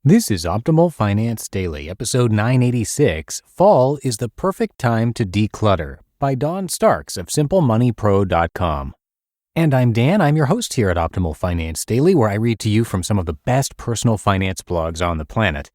This is Optimal Finance Daily, episode 986. Fall is the perfect time to declutter by Starks of SimpleMoneyPro.com. And I'm Dan. I'm your host here at Optimal Finance Daily, where I read to you from some of the best personal finance blogs on the planet.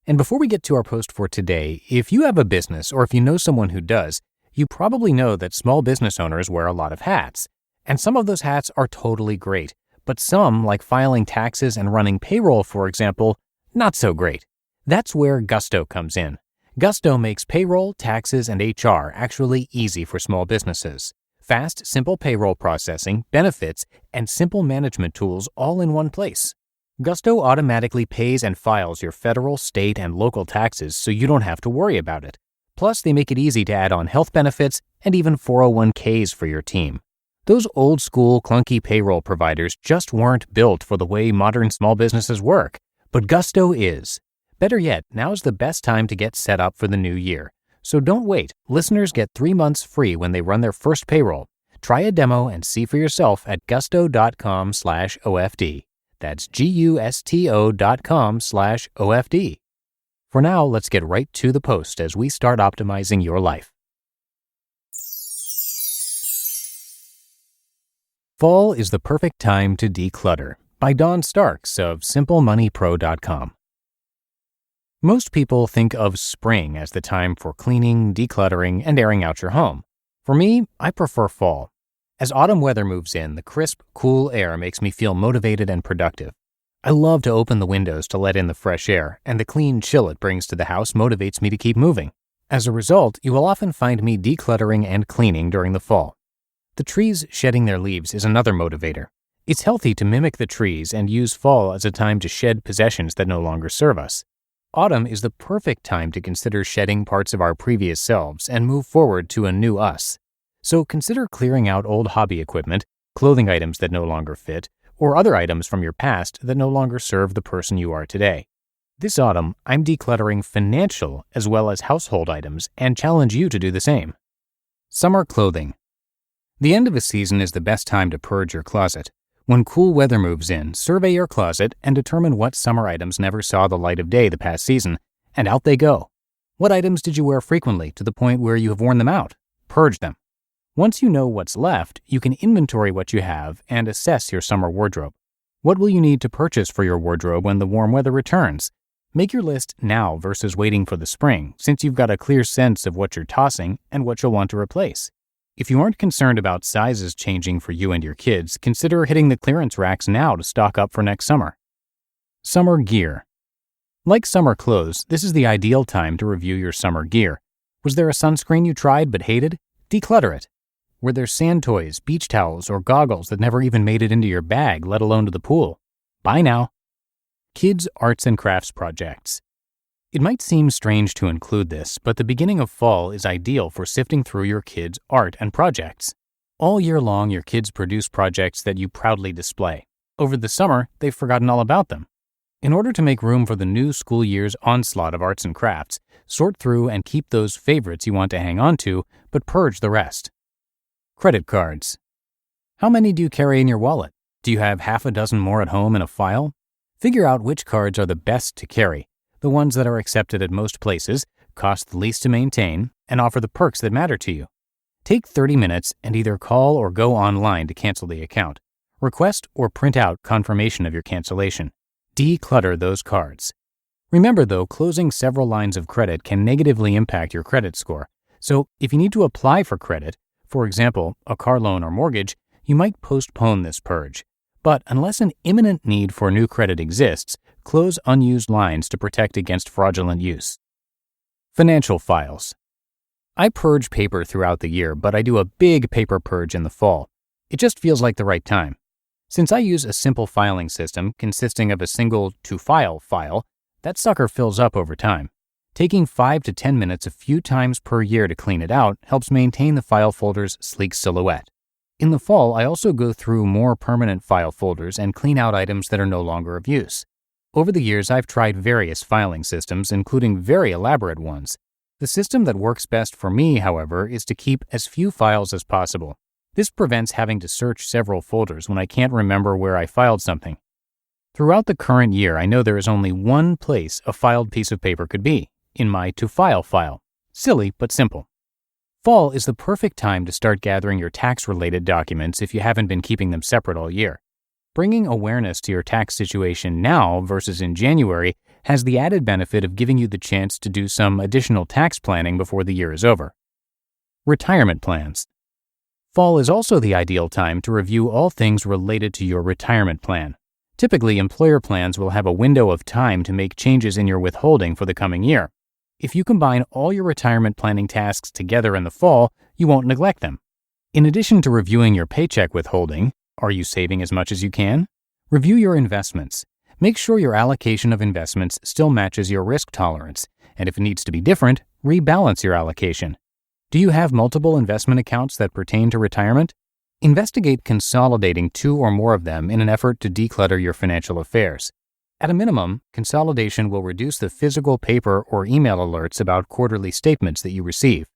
And before we get to our post for today, if you have a business or if you know someone who does, you probably know that small business owners wear a lot of hats. And some of those hats are totally great, but some, like filing taxes and running payroll, for example, not so great. That's where Gusto comes in. Gusto makes payroll, taxes, and HR actually easy for small businesses. Fast, simple payroll processing, benefits, and simple management tools all in one place. Gusto automatically pays and files your federal, state, and local taxes so you don't have to worry about it. Plus, they make it easy to add on health benefits and even 401ks for your team. Those old-school, clunky payroll providers just weren't built for the way modern small businesses work. But Gusto is. Better yet, now's the best time to get set up for the new year. So don't wait. Listeners get 3 months free when they run their first payroll. Try a demo and see for yourself at gusto.com/OFD. That's GUSTO.com/OFD. For now, let's get right to the post as we start optimizing your life. Fall is the perfect time to declutter by Starks of SimpleMoneyPro.com. Most people think of spring as the time for cleaning, decluttering, and airing out your home. For me, I prefer fall. As autumn weather moves in, the crisp, cool air makes me feel motivated and productive. I love to open the windows to let in the fresh air, and the clean chill it brings to the house motivates me to keep moving. As a result, you will often find me decluttering and cleaning during the fall. The trees shedding their leaves is another motivator. It's healthy to mimic the trees and use fall as a time to shed possessions that no longer serve us. Autumn is the perfect time to consider shedding parts of our previous selves and move forward to a new us. So consider clearing out old hobby equipment, clothing items that no longer fit, or other items from your past that no longer serve the person you are today. This autumn, I'm decluttering financial as well as household items and challenge you to do the same. Summer clothing. The end of a season is the best time to purge your closet. When cool weather moves in, survey your closet and determine what summer items never saw the light of day the past season, and out they go. What items did you wear frequently to the point where you have worn them out? Purge them. Once you know what's left, you can inventory what you have and assess your summer wardrobe. What will you need to purchase for your wardrobe when the warm weather returns? Make your list now versus waiting for the spring, since you've got a clear sense of what you're tossing and what you'll want to replace. If you aren't concerned about sizes changing for you and your kids, consider hitting the clearance racks now to stock up for next summer. Summer gear. Like summer clothes, this is the ideal time to review your summer gear. Was there a sunscreen you tried but hated? Declutter it. Were there sand toys, beach towels, or goggles that never even made it into your bag, let alone to the pool? Buy now. Kids' arts and crafts projects. It might seem strange to include this, but the beginning of fall is ideal for sifting through your kids' art and projects. All year long, your kids produce projects that you proudly display. Over the summer, they've forgotten all about them. In order to make room for the new school year's onslaught of arts and crafts, sort through and keep those favorites you want to hang on to, but purge the rest. Credit cards. How many do you carry in your wallet? Do you have half a dozen more at home in a file? Figure out which cards are the best to carry. The ones that are accepted at most places, cost the least to maintain, and offer the perks that matter to you. Take 30 minutes and either call or go online to cancel the account. Request or print out confirmation of your cancellation. Declutter those cards. Remember though, closing several lines of credit can negatively impact your credit score. So if you need to apply for credit, for example, a car loan or mortgage, you might postpone this purge. But unless an imminent need for new credit exists, close unused lines to protect against fraudulent use. Financial files. I purge paper throughout the year, but I do a big paper purge in the fall. It just feels like the right time. Since I use a simple filing system consisting of a single to-file file, that sucker fills up over time. Taking 5 to 10 minutes a few times per year to clean it out helps maintain the file folder's sleek silhouette. In the fall, I also go through more permanent file folders and clean out items that are no longer of use. Over the years, I've tried various filing systems, including very elaborate ones. The system that works best for me, however, is to keep as few files as possible. This prevents having to search several folders when I can't remember where I filed something. Throughout the current year, I know there is only one place a filed piece of paper could be, in my To File file. Silly, but simple. Fall is the perfect time to start gathering your tax-related documents if you haven't been keeping them separate all year. Bringing awareness to your tax situation now versus in January has the added benefit of giving you the chance to do some additional tax planning before the year is over. Retirement plans. Fall is also the ideal time to review all things related to your retirement plan. Typically, employer plans will have a window of time to make changes in your withholding for the coming year. If you combine all your retirement planning tasks together in the fall, you won't neglect them. In addition to reviewing your paycheck withholding, are you saving as much as you can? Review your investments. Make sure your allocation of investments still matches your risk tolerance, and if it needs to be different, rebalance your allocation. Do you have multiple investment accounts that pertain to retirement? Investigate consolidating 2 or more of them in an effort to declutter your financial affairs. At a minimum, consolidation will reduce the physical paper or email alerts about quarterly statements that you receive.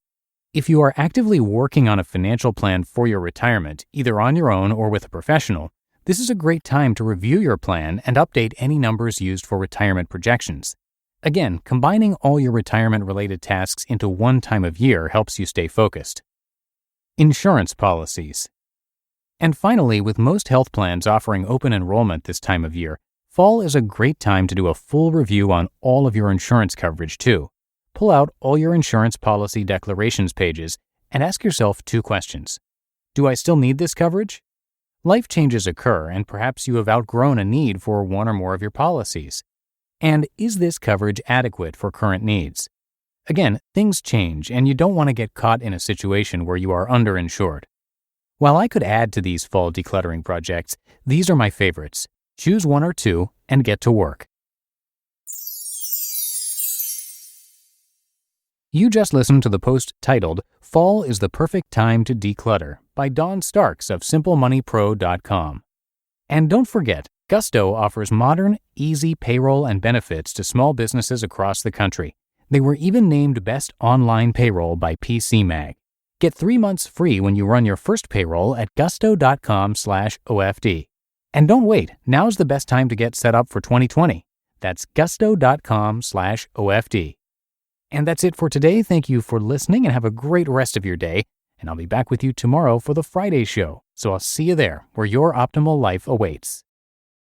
If you are actively working on a financial plan for your retirement, either on your own or with a professional, this is a great time to review your plan and update any numbers used for retirement projections. Again, combining all your retirement-related tasks into one time of year helps you stay focused. Insurance policies. And finally, with most health plans offering open enrollment this time of year, fall is a great time to do a full review on all of your insurance coverage too. Pull out all your insurance policy declarations pages and ask yourself 2 questions. Do I still need this coverage? Life changes occur, and perhaps you have outgrown a need for one or more of your policies. And is this coverage adequate for current needs? Again, things change, and you don't want to get caught in a situation where you are underinsured. While I could add to these fall decluttering projects, these are my favorites. Choose 1 or 2 and get to work. You just listened to the post titled, "Fall is the Perfect Time to Declutter" by Dawn Starks of SimpleMoneyPro.com. And don't forget, Gusto offers modern, easy payroll and benefits to small businesses across the country. They were even named Best Online Payroll by PC Mag. Get 3 months free when you run your first payroll at gusto.com/OFD. And don't wait, now's the best time to get set up for 2020. That's gusto.com/OFD. And that's it for today. Thank you for listening and have a great rest of your day. And I'll be back with you tomorrow for the Friday show. So I'll see you there, where your optimal life awaits.